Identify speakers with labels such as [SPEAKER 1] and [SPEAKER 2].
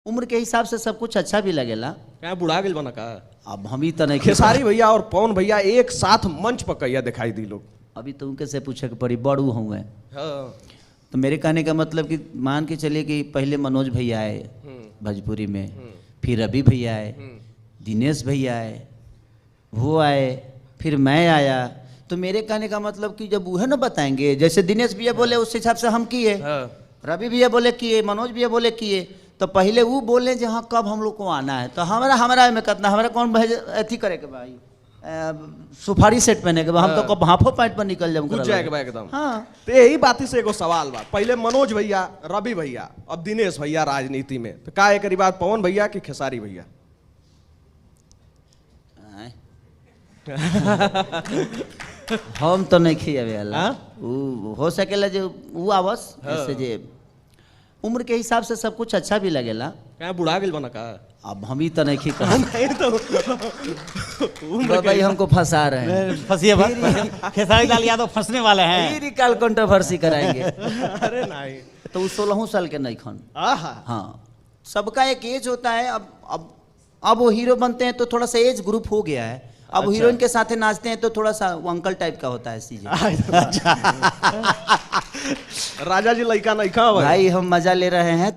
[SPEAKER 1] उम्र के हिसाब से सब कुछ अच्छा भी लगेला।
[SPEAKER 2] क्या बुढ़ा गेल बना का?
[SPEAKER 1] अब हम ही तो नहीं
[SPEAKER 2] खेसारी भैया और पवन भैया एक साथ मंच पर कहिया दिखाई दी लोग।
[SPEAKER 1] अभी तो उनके से पूछे कि बड़ी बड़ू हूँ।
[SPEAKER 2] हाँ।
[SPEAKER 1] तो मेरे कहने का मतलब कि मान के चलिए कि पहले मनोज भैया आए भोजपुरी में, फिर रवि भैया आए, दिनेश भैया आए, वो आए, फिर मैं आया। तो मेरे कहने का मतलब कि जब वह ना बताएंगे, जैसे दिनेश भैया बोले उस हिसाब से हम किए, रवि भैया बोले किए, मनोज भैया बोले किए, तो पहले वो बोले जी हाँ कब हम लोग को आना है। तो हमारा में कितना हमारा कौन अथी करे के भाई सुपारी सेट पहने के बाद हम तो कब हाफो पैंट पर निकल जाऊँ
[SPEAKER 2] कुछ जाएगा एकदम।
[SPEAKER 1] हाँ
[SPEAKER 2] तो यही बात से एगो सवाल बा, पहले मनोज भैया, रवि भैया, अब दिनेश भैया राजनीति में, तो का एक बात पवन भैया की खेसारी भैया?
[SPEAKER 1] हम तो नहीं खियावे वाला। हो सकेला जो वो आवस जैसे जे उम्र के हिसाब से सब कुछ अच्छा भी लगेला।
[SPEAKER 2] क्या बुढ़ा गेल बना का?
[SPEAKER 1] अब हम ही तो नहीं खिया
[SPEAKER 2] तो
[SPEAKER 1] भाई हमको फंसा रहे हैं।
[SPEAKER 3] फंसिए खेसारी लाल यादव फंसने वाले हैं।
[SPEAKER 1] फिर कल कंट्रोवर्सी कराएंगे।
[SPEAKER 2] अरे नहीं
[SPEAKER 1] तो वो 16 साल के नहीं खन। हाँ सबका एक एज होता है। अब वो हीरो बनते हैं तो थोड़ा सा एज ग्रुप हो गया है। अब हीरोइन के साथ नाचते हैं तो थोड़ा सा अंकल टाइप का होता है सीजन।
[SPEAKER 2] राजा जी लड़का नहीं खा
[SPEAKER 1] भाई हम मजा ले रहे हैं।